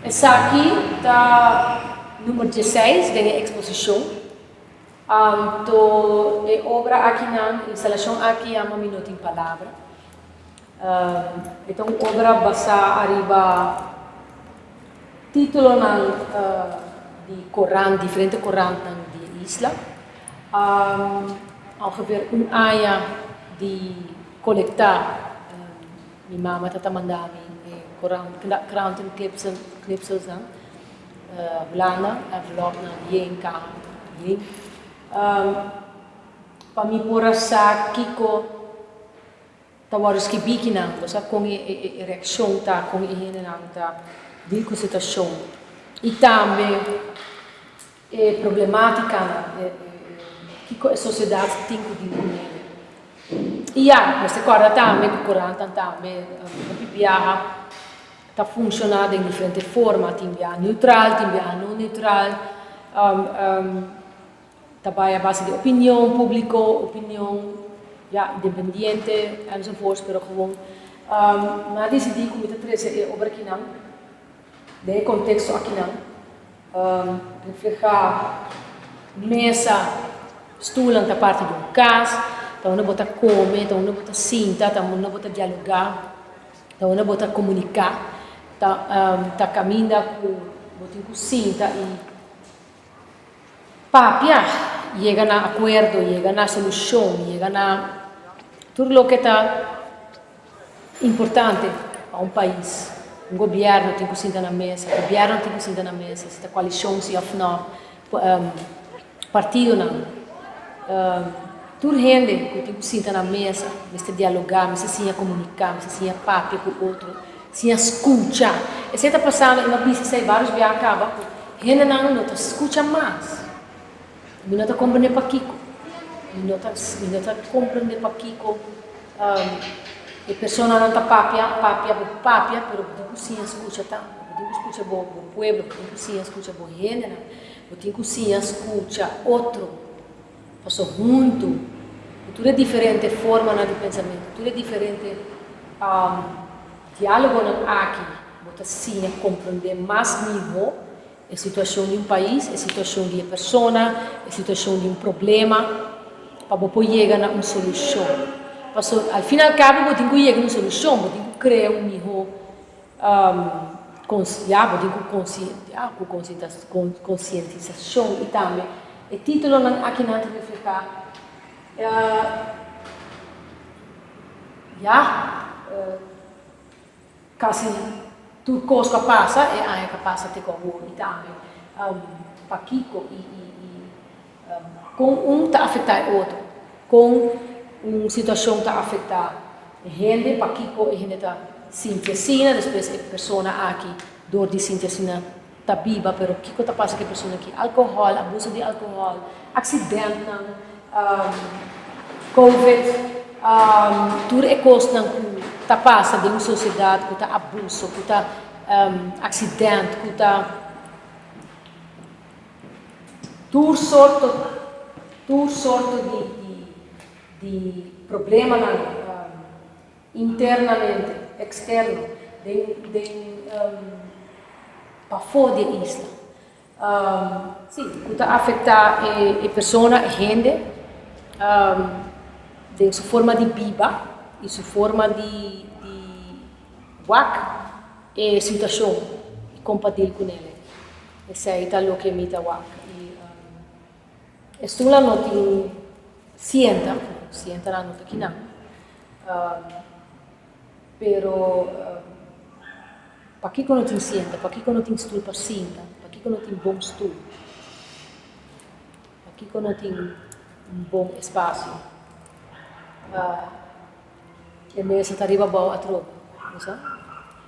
Essa aqui está número 16 da exposição. A obra aqui na instalação aqui é uma minuto em palavra. Então, obra basa arriba título de Coran, diferente Coran de isla. Ongeveer área de colectar. Minha mama está mandando Coran, krant en knipsels dan. Blana, envelop na yen ka yen. Pamipura sa kiko tawaros ki bikina, sa kung reaksyon ta, kung ihinan ta di ko sitwasyon. E também problematica na kiko a sociedade tem que dizer. E questa cosa também com Coran também a está funcionando em diferentes formas, tem neutral, tem não neutral, trabalha a base de opinião pública, opinião independente, enzovoorts, pero gewoon. Maar decidi como te trazer obra aqui não, de contexto aqui não, reflejar mesa, stoelen da parte de casa, então não botar comer, então não botar cinta, então não botar dialogar, então não botar comunicar. Tá caminha com cinta e papia chega na acordo, chega na solução, chega na tudo o que está importante para país. Governo tem que sentar na mesa, governo tem que sentar na mesa, se a coalição se of não, partido não. Tudo gente que tem que sentar na mesa, se dialogar, se comunicar, se papia com o outro. Se escuta. E se está passando em uma pista, vários dias acaba, gente não escuta mais. Não está compreendendo para Kiko. Não está compreendendo para Kiko. A pessoa não está papia, mas sim escuta tanto. Tem que escutar o povo, tem que sim escutar a gente, tem que sim escutar outro. Passou junto. Tudo é diferente forma de pensamento, tudo é diferente. Diálogo aqui, você sim compreender mais nível a situação de país, a situação de uma pessoa, a situação de problema, para você chegar a uma solução. Porque, ao fim e ao cabo, você tem que chegar a uma solução, você tem que criar nível conscientização e também. O título aqui não tem que ficar quase tudo coisa que passa é que passa até com o e também para Kiko com está afetar o outro, com uma situação está afetar a gente, para Kiko a gente está sintetizando, depois a pessoa aqui dor de sintetizar está viva, mas Kiko está passando que a pessoa aqui álcool, abuso de álcool, acidente, Covid, tudo é coisa que passa de uma sociedade que está abuso, que está acidente, que está tudo sorte de problema internamente, externo, para fora da isla. Sim, que está afetar a pessoa, a gente, de sua forma de viva. E sua forma de e situação compatível com ele. Esse é o que me dá estou lá não tem sienta lá não tem aqui não. Pero para que não tem sienta, para que não tem estudo para sienta, para que não tem bom estudo, para que não tem bom espaço. E mesa está arriba a troca, não sabe?